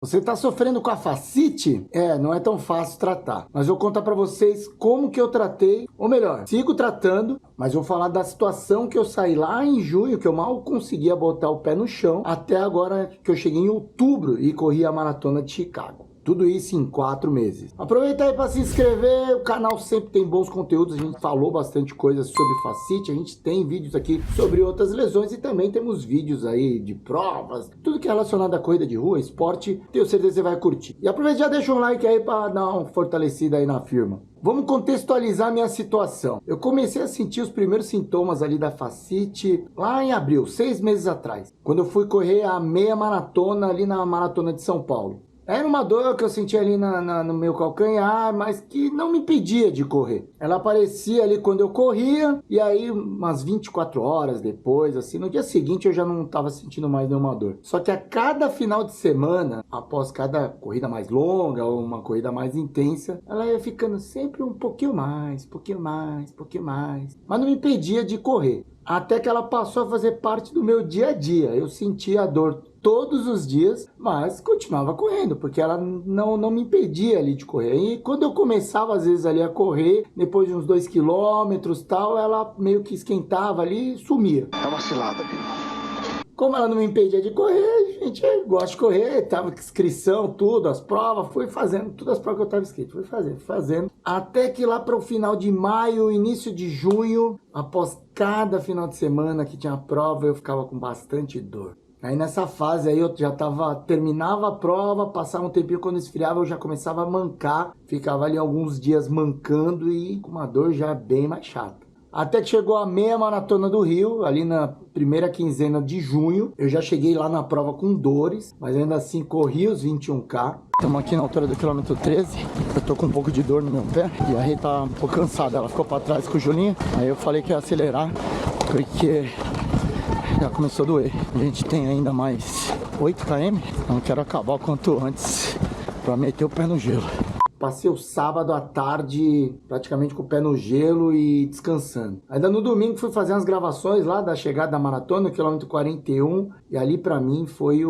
Você está sofrendo com a fascite? Não é tão fácil tratar. Mas eu vou contar para vocês como que eu tratei, ou melhor, sigo tratando, mas vou falar da situação que eu saí lá em junho, que eu mal conseguia botar o pé no chão, até agora que eu cheguei em outubro e corri a maratona de Chicago. Tudo isso em 4 meses. Aproveita aí para se inscrever, o canal sempre tem bons conteúdos, a gente falou bastante coisa sobre fascite, a gente tem vídeos aqui sobre outras lesões e também temos vídeos aí de provas, tudo que é relacionado à corrida de rua, esporte, tenho certeza que você vai curtir. E aproveita e já deixa um like aí para dar uma fortalecida aí na firma. Vamos contextualizar minha situação. Eu comecei a sentir os primeiros sintomas ali da fascite lá em abril, 6 meses atrás, quando eu fui correr a meia maratona ali na maratona de São Paulo. Era uma dor que eu sentia ali no meu calcanhar, mas que não me impedia de correr. Ela aparecia ali quando eu corria, e aí umas 24 horas depois, assim, no dia seguinte eu já não estava sentindo mais nenhuma dor. Só que a cada final de semana, após cada corrida mais longa ou uma corrida mais intensa, ela ia ficando sempre um pouquinho mais, pouquinho mais, pouquinho mais. Mas não me impedia de correr. Até que ela passou a fazer parte do meu dia a dia. Eu sentia a dor todos os dias, mas continuava correndo, porque ela não me impedia ali de correr. E quando eu começava às vezes ali a correr, depois de uns 2 quilômetros tal, ela meio que esquentava ali e sumia. Tá uma cilada, Bino. Como ela não me impedia de correr, a gente gosta de correr, tava com inscrição, tudo, as provas, fui fazendo, todas as provas que eu tava inscrito, fui fazendo. Até que lá para o final de maio, início de junho, após cada final de semana que tinha prova, eu ficava com bastante dor. Aí nessa fase aí eu já terminava a prova, passava um tempinho, quando esfriava eu já começava a mancar, ficava ali alguns dias mancando e com uma dor já bem mais chata. Até que chegou a meia maratona do Rio, ali na primeira quinzena de junho, eu já cheguei lá na prova com dores, mas ainda assim corri os 21K. Estamos aqui na altura do quilômetro 13, eu tô com um pouco de dor no meu pé e a Rei tá um pouco cansada, ela ficou para trás com o Julinho, aí eu falei que ia acelerar, porque já começou a doer. A gente tem ainda mais 8 km, então quero acabar o quanto antes para meter o pé no gelo. Passei o sábado à tarde praticamente com o pé no gelo e descansando. Ainda no domingo fui fazer umas gravações lá da chegada da maratona, no quilômetro 41, e ali para mim foi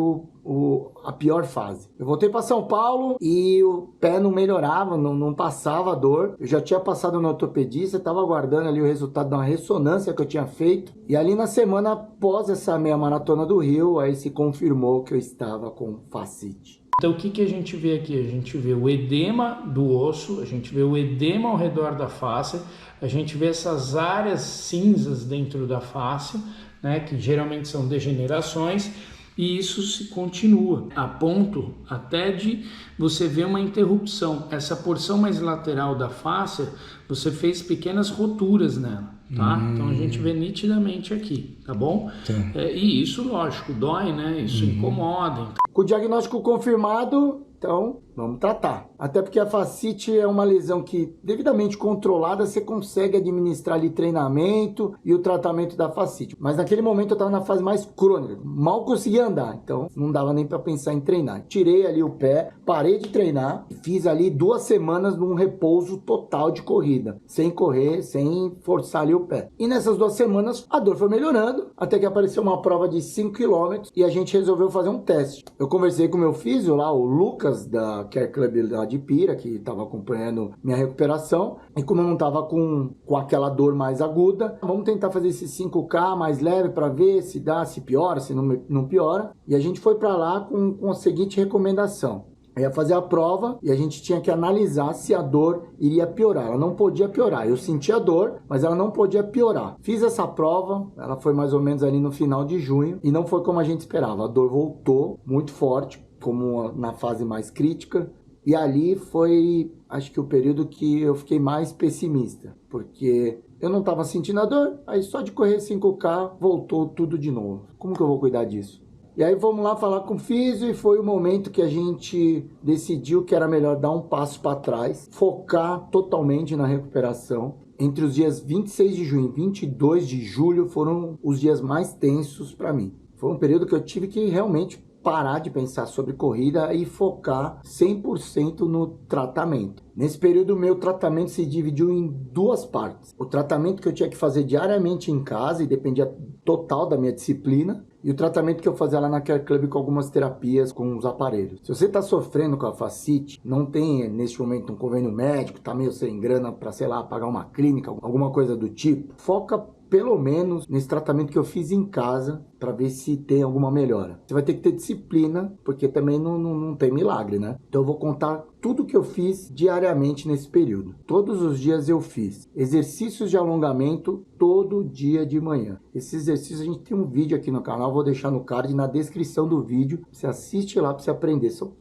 a pior fase. Eu voltei para São Paulo e o pé não melhorava, não passava a dor. Eu já tinha passado no ortopedista, estava aguardando ali o resultado de uma ressonância que eu tinha feito. E ali na semana após essa meia maratona do Rio, aí se confirmou que eu estava com fascite. Então o que a gente vê aqui? A gente vê o edema do osso, a gente vê o edema ao redor da face, a gente vê essas áreas cinzas dentro da face, né, que geralmente são degenerações, e isso se continua, a ponto até de você ver uma interrupção. Essa porção mais lateral da face, você fez pequenas roturas nela, tá? Então a gente vê nitidamente aqui, tá bom? E isso, lógico, dói, né? Isso incomoda. Com o diagnóstico confirmado, então vamos tratar. Até porque a fascite é uma lesão que, devidamente controlada, você consegue administrar ali treinamento e o tratamento da fascite. Mas naquele momento eu estava na fase mais crônica, mal conseguia andar, então não dava nem para pensar em treinar. Tirei ali o pé, parei de treinar, fiz ali 2 semanas num repouso total de corrida, sem correr, sem forçar ali o pé. E nessas 2 semanas a dor foi melhorando, até que apareceu uma prova de 5 km e a gente resolveu fazer um teste. Eu conversei com o meu físio lá, o Lucas, da Care Club lá de Pira, que estava acompanhando minha recuperação, e como eu não estava com aquela dor mais aguda, vamos tentar fazer esse 5K mais leve para ver se dá, se piora, se não piora. E a gente foi para lá com a seguinte recomendação: eu ia fazer a prova e a gente tinha que analisar se a dor iria piorar. Ela não podia piorar. Eu sentia dor, mas ela não podia piorar. Fiz essa prova, ela foi mais ou menos ali no final de junho e não foi como a gente esperava. A dor voltou muito forte, como na fase mais crítica. E ali foi, acho que o período que eu fiquei mais pessimista, porque eu não estava sentindo a dor, aí só de correr 5K voltou tudo de novo. Como que eu vou cuidar disso? E aí vamos lá falar com o físio e foi o momento que a gente decidiu que era melhor dar um passo para trás, focar totalmente na recuperação. Entre os dias 26 de junho e 22 de julho foram os dias mais tensos para mim. Foi um período que eu tive que realmente parar de pensar sobre corrida e focar 100% no tratamento. Nesse período, meu tratamento se dividiu em 2 partes. O tratamento que eu tinha que fazer diariamente em casa e dependia total da minha disciplina, e o tratamento que eu fazia lá na Care Club com algumas terapias com os aparelhos. Se você está sofrendo com a fascite, não tem neste momento um convênio médico, tá meio sem grana para, sei lá, pagar uma clínica, alguma coisa do tipo, foca pelo menos nesse tratamento que eu fiz em casa para ver se tem alguma melhora. Você vai ter que ter disciplina, porque também não tem milagre, né? Então eu vou contar tudo que eu fiz diariamente nesse período. Todos os dias eu fiz exercícios de alongamento todo dia de manhã. Esses exercícios a gente tem um vídeo aqui no canal, vou deixar no card na descrição do vídeo. Você assiste lá para você aprender. São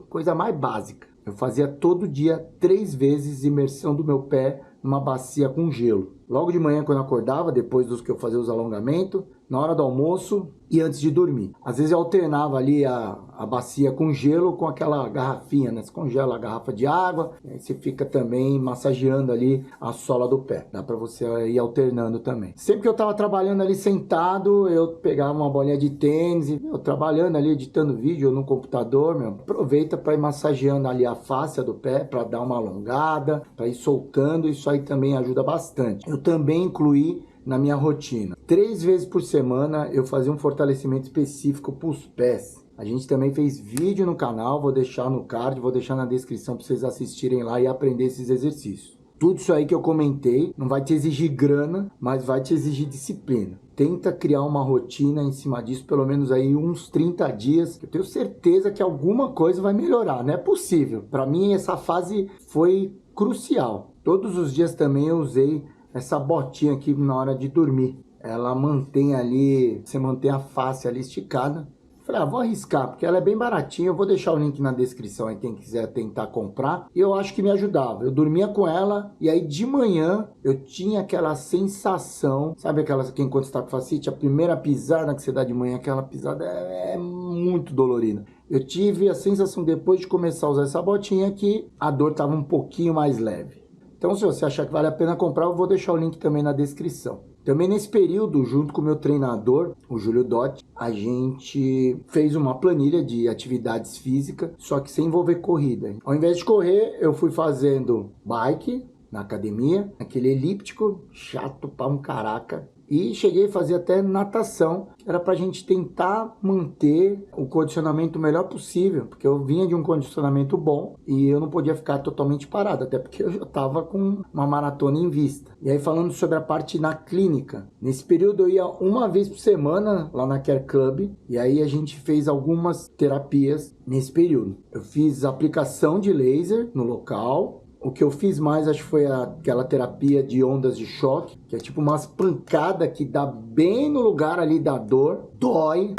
coisa mais básica. Eu fazia todo dia 3 vezes imersão do meu pé numa bacia com gelo. Logo de manhã, quando eu acordava, depois dos que eu fazia os alongamentos, na hora do almoço e antes de dormir. Às vezes eu alternava ali a bacia com gelo com aquela garrafinha, né? Você congela a garrafa de água, e aí você fica também massageando ali a sola do pé. Dá pra você ir alternando também. Sempre que eu tava trabalhando ali sentado, eu pegava uma bolinha de tênis e eu trabalhando ali, editando vídeo no computador, aproveita para ir massageando ali a face do pé, para dar uma alongada, para ir soltando. Isso aí também ajuda bastante. Eu também incluí na minha rotina. 3 vezes por semana eu fazia um fortalecimento específico para os pés. A gente também fez vídeo no canal, vou deixar no card, vou deixar na descrição para vocês assistirem lá e aprender esses exercícios. Tudo isso aí que eu comentei não vai te exigir grana, mas vai te exigir disciplina. Tenta criar uma rotina em cima disso, pelo menos aí uns 30 dias. Eu tenho certeza que alguma coisa vai melhorar, não é possível. Para mim essa fase foi crucial. Todos os dias também eu usei essa botinha aqui na hora de dormir. Ela mantém ali, você mantém a face ali esticada. Falei, vou arriscar, porque ela é bem baratinha. Eu vou deixar o link na descrição aí, quem quiser tentar comprar. E eu acho que me ajudava. Eu dormia com ela e aí de manhã eu tinha aquela sensação, sabe aquela que enquanto você está com fascite, a primeira pisada que você dá de manhã, aquela pisada é muito dolorida. Eu tive a sensação depois de começar a usar essa botinha que a dor estava um pouquinho mais leve. Então, se você achar que vale a pena comprar, eu vou deixar o link também na descrição. Também nesse período, junto com o meu treinador, o Júlio Dotti, a gente fez uma planilha de atividades físicas, só que sem envolver corrida. Ao invés de correr, eu fui fazendo bike na academia, aquele elíptico, chato pra um caraca. E cheguei a fazer até natação, era pra gente tentar manter o condicionamento o melhor possível, porque eu vinha de um condicionamento bom e eu não podia ficar totalmente parado, até porque eu já estava com uma maratona em vista. E aí falando sobre a parte na clínica, nesse período eu ia uma vez por semana lá na Care Club, e aí a gente fez algumas terapias nesse período. Eu fiz aplicação de laser no local. O que eu fiz mais, acho que foi aquela terapia de ondas de choque, que é tipo umas pancadas que dá bem no lugar ali da dor, dói.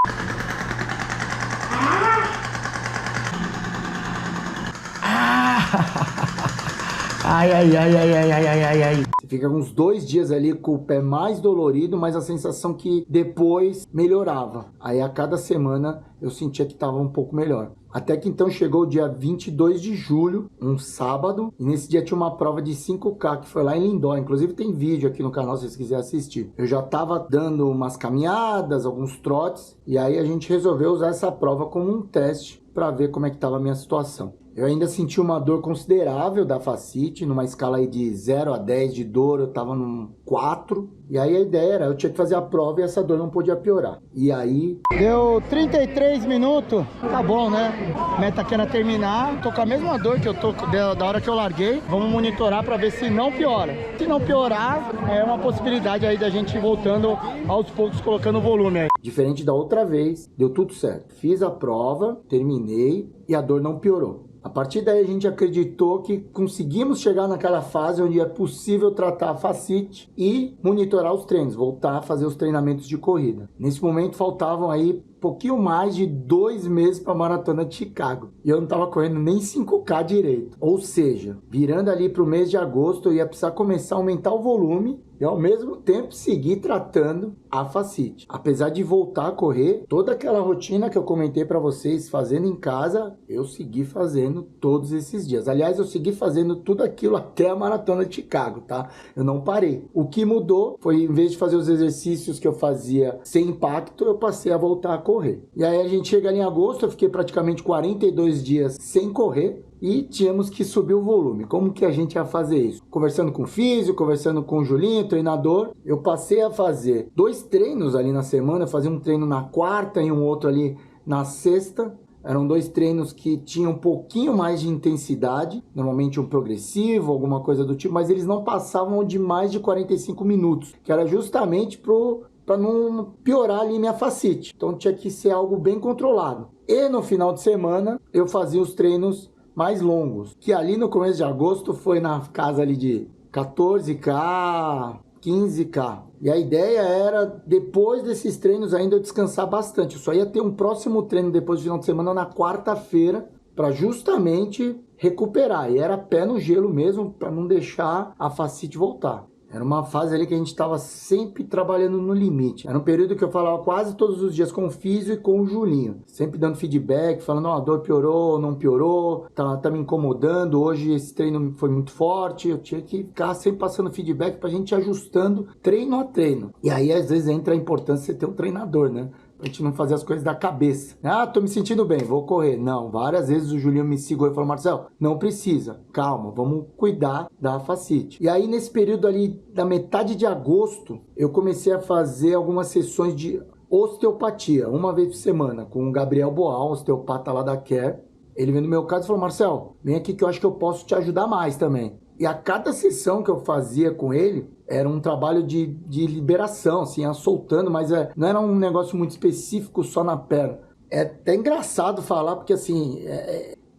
Ai, ai, ai, ai, ai, ai, ai, ai. Você fica uns 2 dias ali com o pé mais dolorido, mas a sensação que depois melhorava. Aí a cada semana eu sentia que estava um pouco melhor. Até que então chegou o dia 22 de julho, um sábado, e nesse dia tinha uma prova de 5K, que foi lá em Lindóia. Inclusive tem vídeo aqui no canal se vocês quiserem assistir. Eu já estava dando umas caminhadas, alguns trotes, e aí a gente resolveu usar essa prova como um teste para ver como é que estava a minha situação. Eu ainda senti uma dor considerável da fascite, numa escala aí de 0 a 10 de dor, eu estava num 4. E aí a ideia era, eu tinha que fazer a prova e essa dor não podia piorar. E aí... Deu 33 minutos, tá bom, né? Meta aqui era terminar, tô com a mesma dor que eu tô da hora que eu larguei. Vamos monitorar para ver se não piora. Se não piorar, é uma possibilidade aí da gente ir voltando aos poucos, colocando volume aí. Diferente da outra vez, deu tudo certo. Fiz a prova, terminei e a dor não piorou. A partir daí a gente acreditou que conseguimos chegar naquela fase onde é possível tratar a fascite e monitorar os treinos, voltar a fazer os treinamentos de corrida. Nesse momento faltavam aí pouquinho mais de 2 meses para a maratona de Chicago. E eu não estava correndo nem 5K direito. Ou seja, virando ali para o mês de agosto, eu ia precisar começar a aumentar o volume e ao mesmo tempo seguir tratando a fascite. Apesar de voltar a correr, toda aquela rotina que eu comentei para vocês fazendo em casa, eu segui fazendo todos esses dias. Aliás, eu segui fazendo tudo aquilo até a maratona de Chicago, tá? Eu não parei. O que mudou foi, em vez de fazer os exercícios que eu fazia sem impacto, eu passei a voltar a correr. E aí a gente chega ali em agosto, eu fiquei praticamente 42 dias sem correr, e tínhamos que subir o volume. Como que a gente ia fazer isso? Conversando com o físio, conversando com o Julinho, treinador, eu passei a fazer 2 treinos ali na semana, eu fazia um treino na quarta e um outro ali na sexta. Eram 2 treinos que tinham um pouquinho mais de intensidade, normalmente um progressivo, alguma coisa do tipo, mas eles não passavam de mais de 45 minutos, que era justamente para não piorar ali minha fascite. Então tinha que ser algo bem controlado. E no final de semana eu fazia os treinos mais longos, que ali no começo de agosto foi na casa ali de 14K, 15K. E a ideia era, depois desses treinos ainda, eu descansar bastante. Eu só ia ter um próximo treino depois do final de semana na quarta-feira, para justamente recuperar. E era pé no gelo mesmo, para não deixar a fascite voltar. Era uma fase ali que a gente estava sempre trabalhando no limite. Era um período que eu falava quase todos os dias com o Físio e com o Julinho. Sempre dando feedback, falando, a dor piorou, não piorou, tá me incomodando, hoje esse treino foi muito forte. Eu tinha que ficar sempre passando feedback pra gente ir ajustando treino a treino. E aí, às vezes, entra a importância de você ter um treinador, né? Pra gente não fazer as coisas da cabeça. Tô me sentindo bem, vou correr. Não, várias vezes o Julinho me segurou e falou, Marcelo, não precisa, calma, vamos cuidar da fascite. E aí, nesse período ali, da metade de agosto, eu comecei a fazer algumas sessões de osteopatia, uma vez por semana, com o Gabriel Boal, osteopata lá da Care. Ele veio no meu caso e falou, Marcelo, vem aqui que eu acho que eu posso te ajudar mais também. E a cada sessão que eu fazia com ele, era um trabalho de liberação, assim, ia soltando, mas não era um negócio muito específico só na perna. É até engraçado falar, porque assim,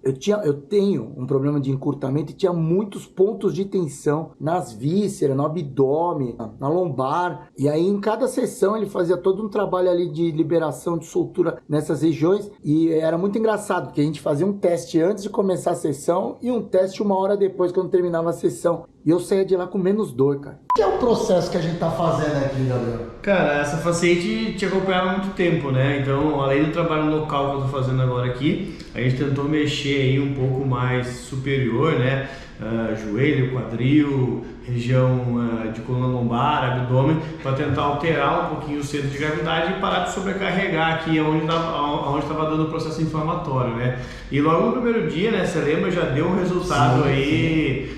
eu tenho um problema de encurtamento e tinha muitos pontos de tensão nas vísceras, no abdômen, na lombar. E aí em cada sessão ele fazia todo um trabalho ali de liberação, de soltura nessas regiões. E era muito engraçado, porque a gente fazia um teste antes de começar a sessão e um teste 1 hora depois, quando terminava a sessão. E eu saía de lá com menos dor, cara. O que é o processo que a gente tá fazendo aqui, Gabriel? Cara, essa fasciite te acompanhava há muito tempo, né? Então, além do trabalho local que eu tô fazendo agora aqui, a gente tentou mexer aí um pouco mais superior, né? Joelho, quadril, região de coluna lombar, abdômen, para tentar alterar um pouquinho o centro de gravidade e parar de sobrecarregar aqui onde estava dando o processo inflamatório, né? E logo no primeiro dia, né? Você lembra, já deu um resultado aí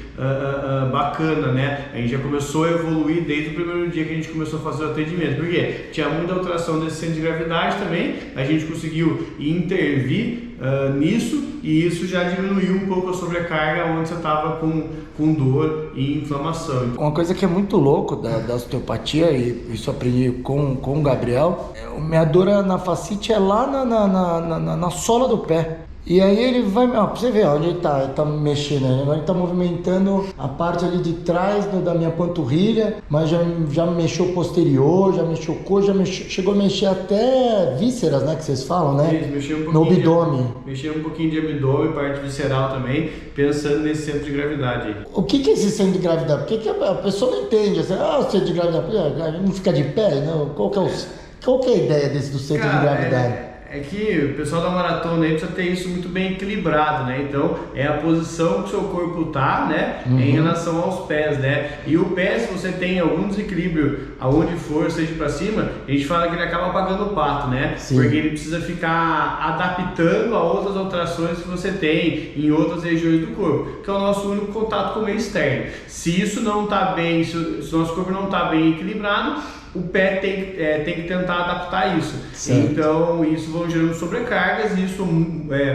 bacana, né? A gente já começou a evoluir desde o primeiro dia que a gente começou a fazer o atendimento, porque tinha muita alteração desse centro de gravidade também, a gente conseguiu intervir nisso, e isso já diminuiu um pouco a sobrecarga onde você estava com dor e inflamação. Uma coisa que é muito louco da osteopatia, e isso aprendi com o Gabriel, minha dor na fascite é lá na sola do pé. E aí ele vai, pra você ver onde ele tá mexendo, né? Agora ele tá movimentando a parte ali de trás da minha panturrilha, mas já mexeu posterior, já mexeu coxa, chegou a mexer até vísceras, né, que vocês falam, né? Isso, mexeu um pouquinho no abdômen. Mexeu um pouquinho de abdômen, parte visceral também, pensando nesse centro de gravidade aí. O que é esse centro de gravidade? Porque a pessoa não entende, assim, o centro de gravidade, não fica de pé, não? Qual que é a ideia do centro de gravidade? É que o pessoal da maratona aí precisa ter isso muito bem equilibrado, né? Então, é a posição que o seu corpo tá, né? Em relação aos pés, né? E o pé, se você tem algum desequilíbrio aonde for, seja para cima, a gente fala que ele acaba pagando o pato, né? Sim. Porque ele precisa ficar adaptando a outras alterações que você tem em outras regiões do corpo, que é o nosso único contato com o meio externo. Se isso não tá bem, se o nosso corpo não tá bem equilibrado, o pé tem que tentar adaptar isso. Certo. Então, isso vão gerando sobrecargas e isso,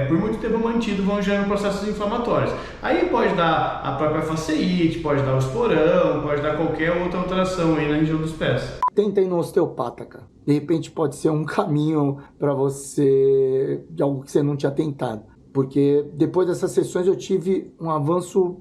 por muito tempo mantido, vão gerando processos inflamatórios. Aí pode dar a própria fasciite, pode dar o esporão, pode dar qualquer outra alteração aí na região dos pés. Tenta ir no osteopata, cara. De repente pode ser um caminho para você, de algo que você não tinha tentado. Porque depois dessas sessões eu tive um avanço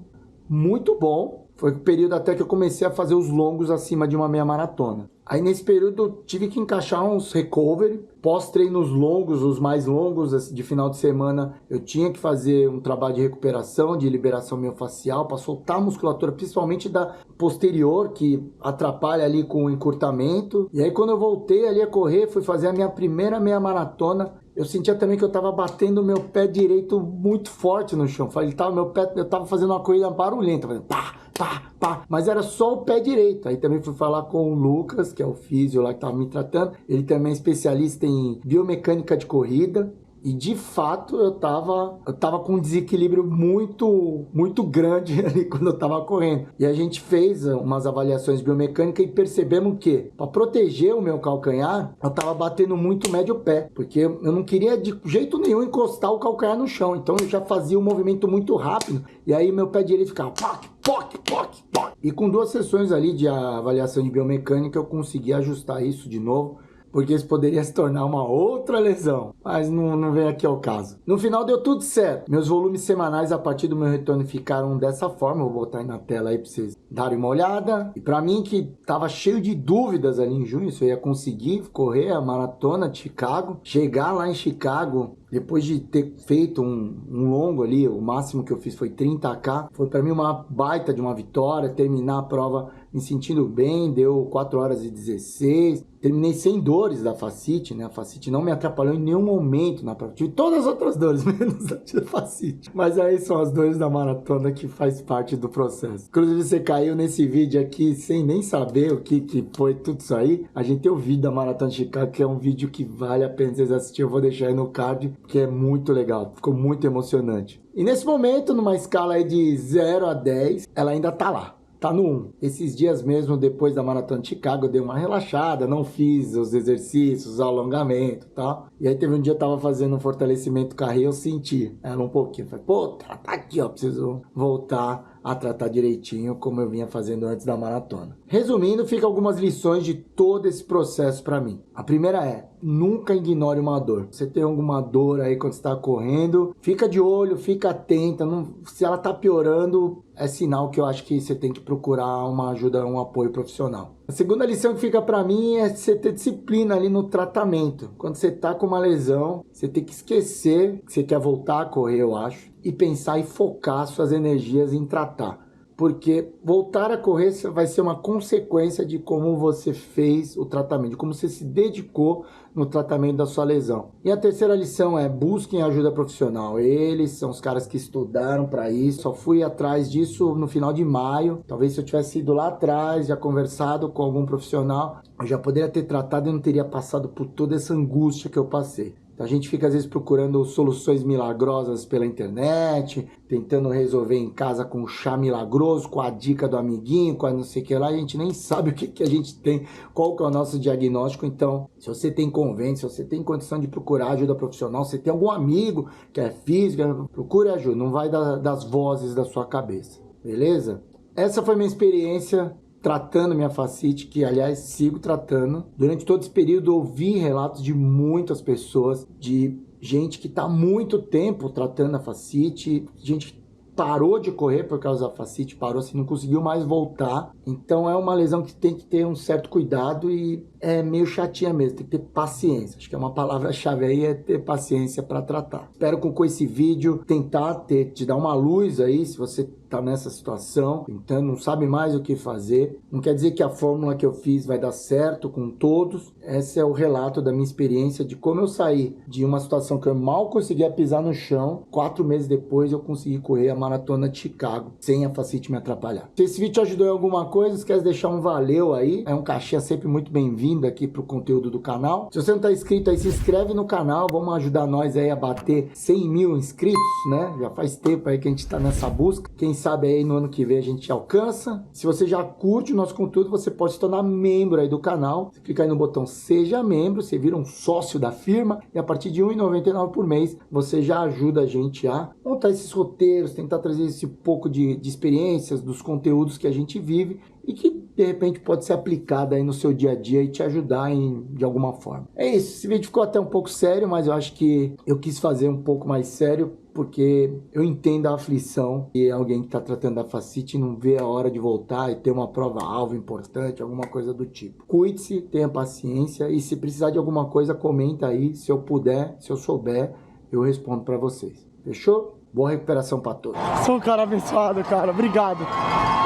muito bom. Foi o período até que eu comecei a fazer os longos acima de uma meia maratona. Aí nesse período eu tive que encaixar uns recovery, pós-treinos longos, os mais longos de final de semana, eu tinha que fazer um trabalho de recuperação, de liberação miofascial, para soltar a musculatura, principalmente da posterior, que atrapalha ali com o encurtamento. E aí quando eu voltei ali a correr, fui fazer a minha primeira meia maratona, eu sentia também que eu estava batendo o meu pé direito muito forte no chão. Eu estava fazendo uma corrida barulhenta, fazendo pá, pá, pá, mas era só o pé direito. Aí também fui falar com o Lucas, que é o físio lá que estava me tratando. Ele também é especialista em biomecânica de corrida. E de fato eu tava com um desequilíbrio muito grande ali quando eu tava correndo. E a gente fez umas avaliações biomecânicas e percebemos que, para proteger o meu calcanhar, eu tava batendo muito médio pé, porque eu não queria de jeito nenhum encostar o calcanhar no chão. Então eu já fazia um movimento muito rápido e aí meu pé direito ficava poc, poc, poc, poc. E com 2 sessões ali de avaliação de biomecânica eu consegui ajustar isso de novo, porque isso poderia se tornar uma outra lesão, mas não vem aqui ao caso. No final deu tudo certo. Meus volumes semanais a partir do meu retorno ficaram dessa forma, eu vou botar aí na tela aí para vocês darem uma olhada. E para mim que tava cheio de dúvidas ali em junho, se eu ia conseguir correr a maratona de Chicago, chegar lá em Chicago, depois de ter feito um longo ali, o máximo que eu fiz foi 30K, foi para mim uma baita de uma vitória, terminar a prova me sentindo bem, deu 4 horas e 16, terminei sem dores da fascite, né? A fascite não me atrapalhou em nenhum momento na prova, tive todas as outras dores, menos a da fascite. Mas aí são as dores da maratona que faz parte do processo. Inclusive você caiu nesse vídeo aqui sem nem saber o que foi tudo isso aí, a gente tem o vídeo da Maratona de Chicago, que é um vídeo que vale a pena vocês assistirem, eu vou deixar aí no card, que é muito legal, ficou muito emocionante. E nesse momento, numa escala aí de 0 a 10, ela ainda tá lá. Tá no 1. Esses dias mesmo, depois da Maratona de Chicago, eu dei uma relaxada, não fiz os exercícios, alongamento e tal. E aí teve um dia eu tava fazendo um fortalecimento carreira, eu senti ela um pouquinho. Falei, pô, ela tá aqui, ó, preciso voltar a tratar direitinho como eu vinha fazendo antes da maratona. Resumindo, fica algumas lições de todo esse processo para mim. A primeira é, nunca ignore uma dor. Você tem alguma dor aí quando você está correndo, fica de olho, fica atenta. Se ela tá piorando, é sinal que eu acho que você tem que procurar uma ajuda, um apoio profissional. A segunda lição que fica para mim é você ter disciplina ali no tratamento. Quando você tá com uma lesão, você tem que esquecer que você quer voltar a correr, eu acho, e pensar e focar suas energias em tratar. Porque voltar a correr vai ser uma consequência de como você fez o tratamento, de como você se dedicou no tratamento da sua lesão. E a terceira lição é, busquem ajuda profissional. Eles são os caras que estudaram para isso. Só fui atrás disso no final de maio. Talvez se eu tivesse ido lá atrás, já conversado com algum profissional, eu já poderia ter tratado e não teria passado por toda essa angústia que eu passei. Então a gente fica às vezes procurando soluções milagrosas pela internet, tentando resolver em casa com o chá milagroso, com a dica do amiguinho, com a não sei o que lá, a gente nem sabe o que a gente tem, qual que é o nosso diagnóstico. Então, se você tem convênio, se você tem condição de procurar ajuda profissional, se tem algum amigo que é físico, procure ajuda, não vai das vozes da sua cabeça, beleza? Essa foi minha experiência tratando minha fascite, que aliás sigo tratando. Durante todo esse período ouvi relatos de muitas pessoas, de gente que está há muito tempo tratando a fascite, gente que parou de correr por causa da fascite, parou assim, não conseguiu mais voltar. Então é uma lesão que tem que ter um certo cuidado e é meio chatinha mesmo, tem que ter paciência. Acho que é uma palavra-chave aí, é ter paciência para tratar. Espero com esse vídeo tentar te dar uma luz aí, se você tá nessa situação, então não sabe mais o que fazer. Não quer dizer que a fórmula que eu fiz vai dar certo com todos. Esse é o relato da minha experiência de como eu saí de uma situação que eu mal conseguia pisar no chão. 4 meses depois eu consegui correr a Maratona de Chicago sem a fascite me atrapalhar. Se esse vídeo te ajudou em alguma coisa, esquece de deixar um valeu aí. É um cachê sempre muito bem-vindo aqui pro conteúdo do canal. Se você não tá inscrito aí, se inscreve no canal. Vamos ajudar nós aí a bater 100 mil inscritos, né? Já faz tempo aí que a gente tá nessa busca. Quem sabe aí no ano que vem a gente alcança. Se você já curte o nosso conteúdo, você pode se tornar membro aí do canal. Você clica aí no botão Seja Membro, você vira um sócio da firma e a partir de R$ 1,99 por mês você já ajuda a gente a montar esses roteiros, tentar trazer esse pouco de experiências dos conteúdos que a gente vive e que de repente pode ser aplicado aí no seu dia a dia e te ajudar de alguma forma. É isso, esse vídeo ficou até um pouco sério, mas eu acho que eu quis fazer um pouco mais sério porque eu entendo a aflição e alguém que está tratando da fascite não vê a hora de voltar e ter uma prova-alvo importante, alguma coisa do tipo. Cuide-se, tenha paciência e se precisar de alguma coisa, comenta aí. Se eu puder, se eu souber, eu respondo para vocês. Fechou? Boa recuperação para todos. Sou um cara abençoado, cara. Obrigado.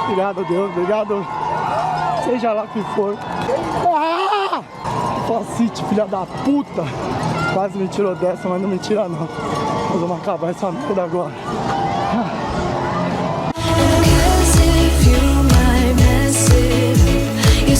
Obrigado, Deus. Obrigado. Seja lá o que for. Ah! Fascite, filha da puta. Quase me tirou dessa, mas não me tira não. Nós vamos acabar essa merda agora. If you're my message,